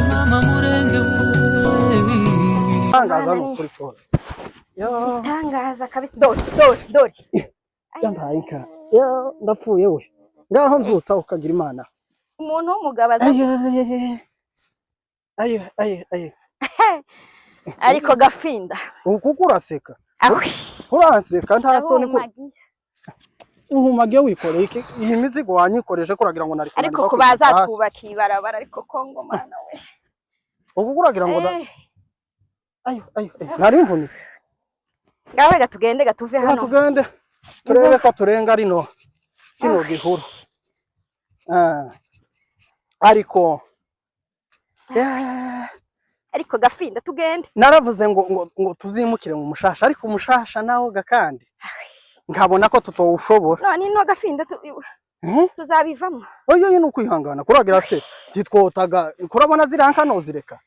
mama murenge tangaza n'ukuri kose yo Tangaza kabisa dore yambaye inka yo ndapfuye we ngaho mvutsa ukagira imana umuntu w'umugabo aza ayo ariko gafinda kuko uraseka uraseka nta soni ko uhumage wikoreye iki iyi mizigo wanyikoreje kuragira ngo nari ariko kubaza twubaka ibarabara ariko kongo mana we uko kuragira ngo ayo nari mvunitse ngaho gatugende gatuve hano tugende turebe ko turenga rino kino gihuru ariko gafinda tugende naravuze ngo tuzimukire mu mushasha ariko umushasha nawo gakandi nkabona ko tutowushobora none no gafinda tuzabivamo oyo ni ukwihangana kuragira se hitwotaga kurabona ziranka no zireka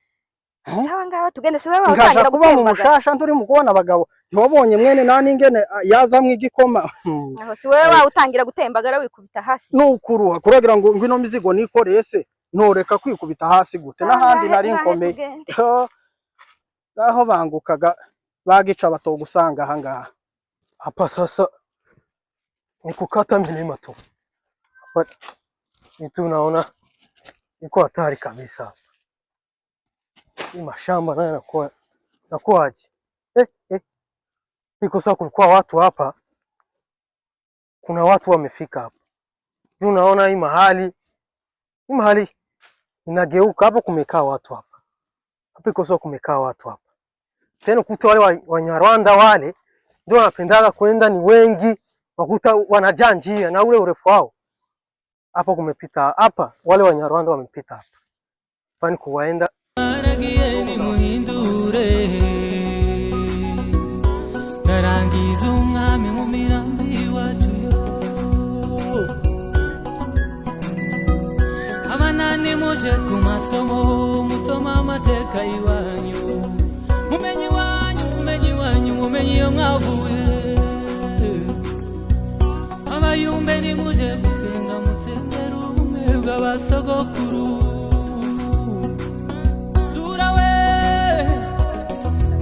sawa ngaho tugende se wewe utangira kuba mu mushasha nturi mu kubona abagabo ntibabonye mwene nani ingene yazamwe igikoma aho si wewe utangira gutembagara wikubita hasi nukuruha kuragira ngo ngwino mizigo nikoreye se noreka kwikubita hasi gute n'ahandi nari nkomeye aho bangukaga bagica batogusanga aha ngaha hapa sasa ni kukata milima tu itu naona iko hatari kabisa hii mashamba nayo nakuaje iko sasa kulikuwa watu hapa kuna watu wamefika hapa unaona hii mahali inageuka hapo kumekaa watu hapa iko sasa kumekaa watu hapa tena kuta wale Wanyarwanda wale ndio wanapendaga kwenda ni wengi wakuta wanajaa njia na ule urefu wao hapo kumepita hapa wale Wanyarwanda wamepita hapa kwani kuwaenda aragieni muhindure karangiza umwami mu mirambi wacu abanani muje ku masomo musoma amateka iwanyu mumenyi wanyu mumenyi yo mwavuye abayumbe ni muje gusenga musengera ubumwe bw'abasogokuru turawe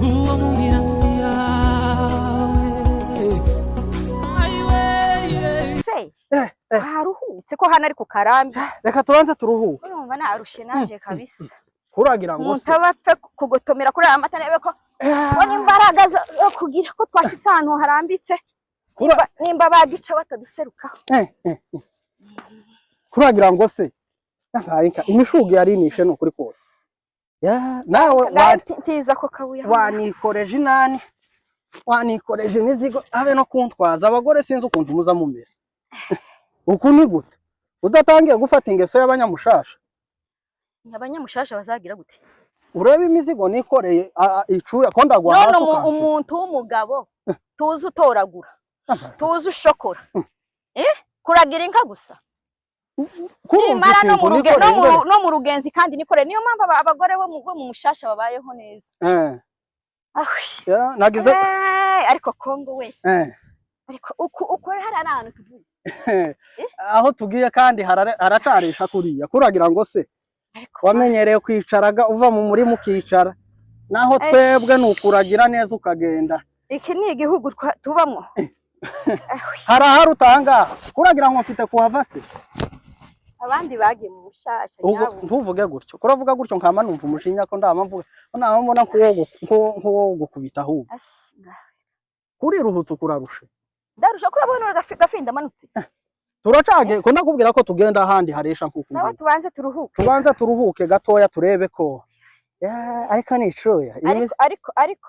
uwo mu mirambi yawe ayiwe haruhutse ko hano ari ku karambi reka tubanze turuhuke urumva narushe naje kabisa kuragira ngo mutabapfe kugotomera kuri aya mata rebe ko bona imbaraga zo kugira ko twashitse ahantu harambitse nimba bagica bataduserukaho kuragira ngo se ntarika imishugi yarinishe no kuri kose nawe tiza ko kabuya wanikoreje inani wanikoreje imizigo abe no kuntwaza abagore sinzi ukuntu muza mu mbere uku ni gute udatangiye gufata ingeso y'abanyamushasha abanyamushasha bazagira gute urebe imizigo nikoreye icuya ko ndagwa hasi umuntu w'umugabo tuzi utoragura tuzi ushokora kuragira inka gusa kumara no mu rugenzi kandi nikore niyo mpamvu abagore bo mu mushasha babayeho neza nagize ariko Kongo we ariko ukore hari ahantu tuvuye aho tugiye kandi haratarisha kuriya kuragira ngo se wamenyereye kwicaraga uva mu murima ukicara naho twebwe nukuragira neza ukagenda iki ni igihugu tubamwo harahari utanga kuragira ngo mfite kuhava se abandi bagiye mu mushasha ntuvuge gutyo kuravuga gutyo nkama numva umushinya ko ndamamvuga mbona nko gukubita ahubwo kuri ruhutse kurarusha ndarusha kurabona gafinda manutse turacage ko ndakubwira ko tugenda ahandi haresha nkuko nawe tubanze turuhuke gatoya turebe ko ariko nicoya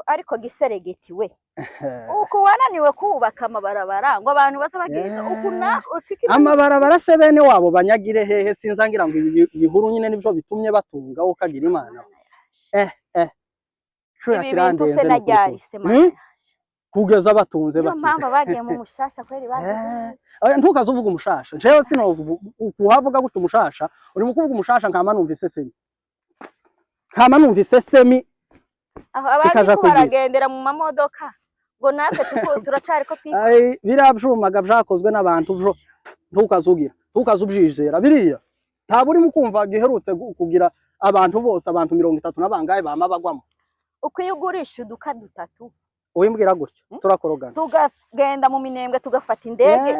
ariko giseregeti we uko wananiwe kubaka amabarabara ngo abantu bazabagenda ukuna amabarabara se bene wabo banyagire hehe sinzangira ngo ibihuru nyine nibyo bitumye batunga ukagira imana shura kirandenze kugeza batunze bafite mpamvu bagiye mu mushasha kweri baje ntukaze uvuga umushasha jewe sino kuhavuga gutyo umushasha uri mu kuvuga umushasha nkama numvise semi aho abandi baragendera mu mamodoka ngo natwe turacari ko birabyumaga byakozwe n'abantu ntukazugira ntukazubjizera biriya ntabwo urimo kumva giherutse kugira abantu bose abantu 30 nabangaye bama bagwamo ukwiye ugurisha uduka dutatu uwimbwira gutyo turakorogana tugagenda mu minembwe tugafata indege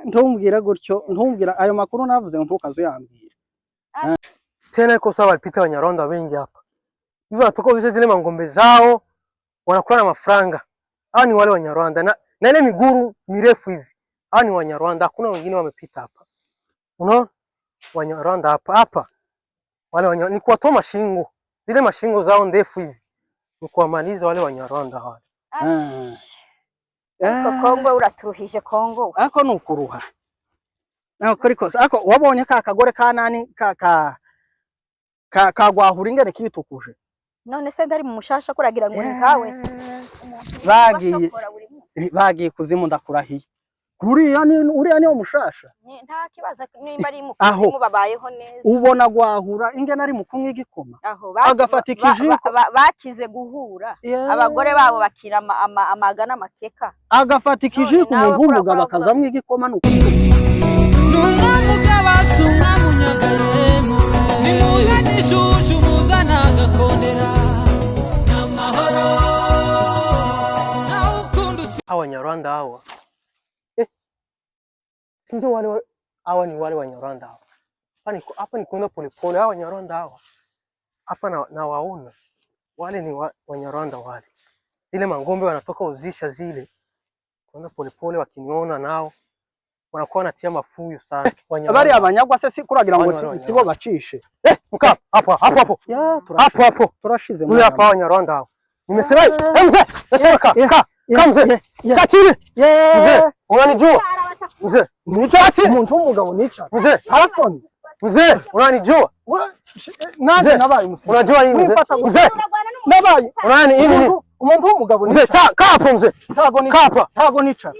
ntumbwira gutyo ntumbwira ayo makuru navuze ngo ntukazo yambira tena iko sawa walipita Wanyarwanda wengi hapa hivyo natoka uzisha zile mangombe zao wanakuwa na mafranga hao ni wale Wanyarwanda na ile miguru mirefu hivi hao ni Wanyarwanda hakuna wengine wamepita hapa unaona Wanyarwanda hapa wale Wanyarwanda ni kuwatoa mashingo zile mashingo zao ndefu hivi ni kuwamaliza wale Wanyarwanda wale Kongo uraturuhije Kongo ako nukuruha nakuri kose ako wabonye kakagore kanani kagwahura ingene kitukuje none se ndari mu mushasha kuragira ngo nkawe bagiye kuzimu ndakurahiye uriya ni umushasha nta kibazo nimba ari mu kuzimu babayeho neza ubona gwahura ingene ari mu kumwe igikoma agafata ikijiko bakize guhura abagore babo bakira amagana makeka agafata ikijiko umuntu w'umugabo akazamwe igikoma n'umugabo asunga munyagayemo nimuzana ishushu muzana agakondera n'amahoro nawe ukundutse Wanyarwanda hawa ndio wale hawa ni wale Wanyarwanda hawa hapa ni kwenda polepole hawa Wanyarwanda hawa hapa na waona wale ni Wanyarwanda wale zile mangombe wanatoka uzisha zile kwenda polepole wakiniona nao wanakuwa natia mafuyo sana bari abanyagwa se sikuragira ngo sibo bacishe mka hapo turashize muri hapa Wanyarwanda hawa nimesema mzee nasema ka mzee ka chini mzee unanijua mzee nichache umuntu w'umugabo nica mzee harafoni mzee unanijua naje nabaye umutima unajua hii mzee nabaye unani hii umuntu w'umugabo mzee ka hapo mzee tago nica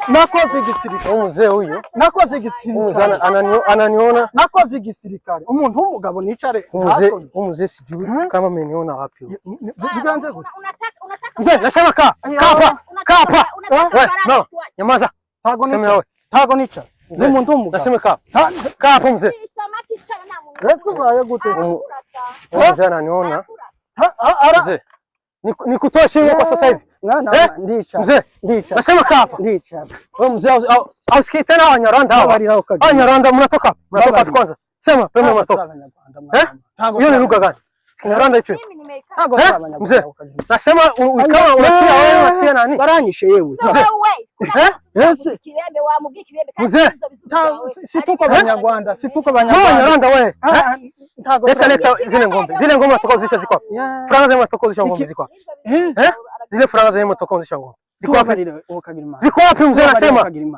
nakoze igisirikare mzee huyo nakoze igisirikare ananiona nakoze igisirikare umuntu w'umugabo nicare mzee sijui kama ameniona wapi biganze gute mzee nasema ka hapa wewe no nyamaza tago nica ni umuntu w'umugabo nasema ka hapo mzee baye gute mzee ananiona mzee nikutoa shingo kwa sasa hivi ndisha mzee nasema hapa ndisha wewe mzee ausikii tena Wanyarwanda hawa Wanyarwanda mnatoka kwanza sema pema mnatoka hiyo ni lugha gani Kinyarwanda hicho mzee nasema kama unatia wewe unatia nani baranyishe yewe mzee situko Banyarwanda Wanyarwanda wewe leta zile ngombe natoka uzisha ziko franga za natoka uzisha ngombe ziko zile franga za natoka uzisha ngombe ziko wapi mzee nasema nini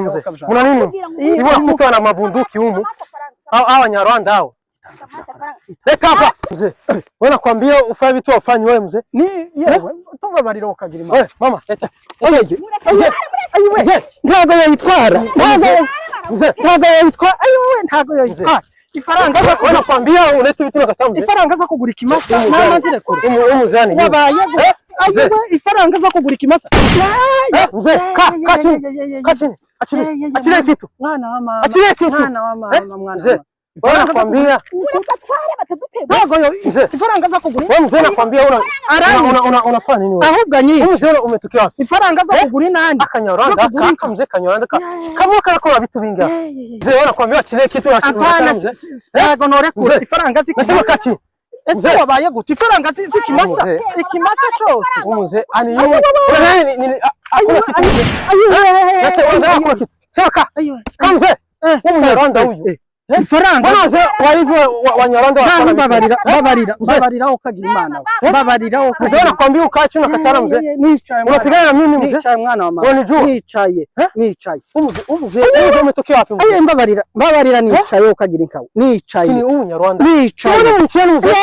mzee mna nini hivi mtu ana mabunduki humu au Wanyarwanda hao leta hapa mzee wewe nakwambia ufanye vitu ufanye wewe mzee ni yewe tubabarira ukagira imana wewe mama leta ayiwe ntago yitwara mzee ntago yitwara ifaranga wewe nakwambia ulete vitu nakatamze ifaranga za kugura ikimasa mama zile kure umuzani wabaye ayiwe ifaranga za kugura ikimasa mzee achile kitu mwana wa mama achile kitu mwana wa mama mwana wewe nakwambia ntago yo ifaranga za kugura wewe mzee nakwambia unafanya nini wewe ahubwo nyinyi mzee umetokea wapi ifaranga za kugura nani Akanyarwanda kaka mzee Kanyarwanda kama kakora vitu vingi mzee wewe nakwambia achile kitu hapana mzee ntago norekura ifaranga nasema kachi ese wabaye gute ifaranga zikimasa ikimasa cyose mzee ani nini hakuna kitu sasa wewe hakuna kitu saka kama mzee Umunyarwanda huyu ifaranga banaze wa hivyo Wanyarwanda babarira ukagira imana babarira mzee nakwambia ukache unakatana mzee unapigana na mimi mzee nicaye mwana wa mama unanijua nicaye mzee umetokea wapi mzee babarira nicaye ukagira inkawo nicaye ni Umunyarwanda nicaye ni mcheni mzee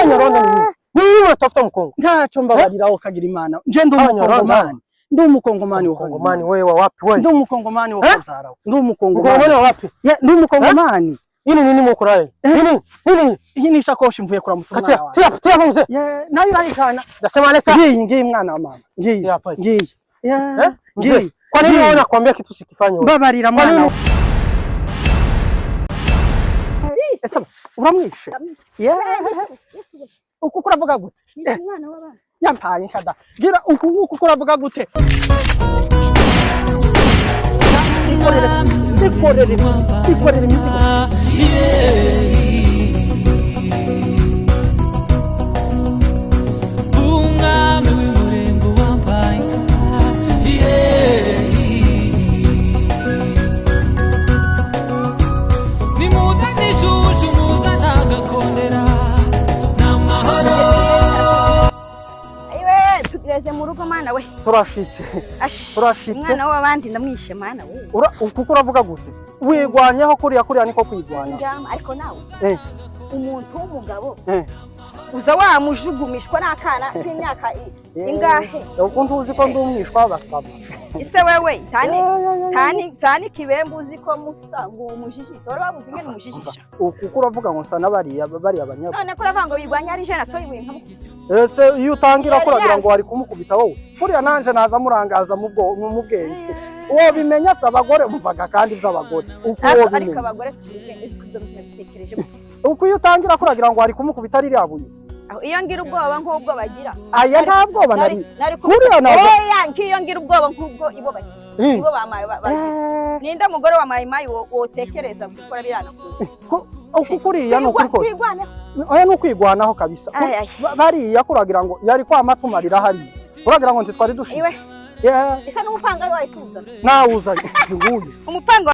Umunyarwanda ni unatafuta mkongo ntacyo mbabarira ukagira imana nje ndi umukongomani wewe wa wapi wewe ndi umukongomani wa Kazara ndi umukongomani wa wapi ndi umukongomani nini mukuraye nini hii ni shakoshi mvuye kura musumana wawe tia mzee nayo irayikana ndasema leta ngiyi mwana wa mama ngiyi kwa nini wewe unakwambia kitu sikifanye babarira mwana ese uramwishe uku kuravuga gute umwana w'abana yampaye nkada gira uku kuravuga gute ikorere imizigo umwami w'umurembo wambaye nimuzane ishushu muzana agakondera n'amahoro ayiwe tugeze mu rugo mana we turashitse umwana w'abandi ndamwishe mana we uku uravuga gute wigwanyeho kuriya niko kwigwanya ariko nawe umuntu w'umugabo uza wamujugumishwa n'akana k'imyaka ingahe uko ntuzi ko ndi umwishwa w'abasaba ise wewe tani kibembe uzi ko musa ngo umujijisha wari wabuze ingene umujijisha uko uravuga ngo nsa n'abariya abanyabo none ko uravuga ngo wigwanya ari jena toyi winka ese iyo utangira kuragira ngo wari kumukubita wowe kuriya nanje naza murangaza mu bwenge uwo bimenya se abagore mvuga kandi by'abagore uko uwo bimenya ariko abagore tuzekereje uko iyo utangira kuragira ngo wari kumukubita ririya buye iyo ngira ubwoba nk'ubwo bagira aya nta bwoba nari kuriya nawe nkiyo ngira ubwoba nk'ubwo ibo bagira ibo bamaye ninde mugore wa mayimayi wotekereza gukora biranakuze uko kuriya no kuri ko oya no kwigwanaho kabisa bariya kuragira ngo yari kwamatumarira hari uragira ngo ntitwari dushize isa n'umupanga wawe suza nawuza nguyu umupanga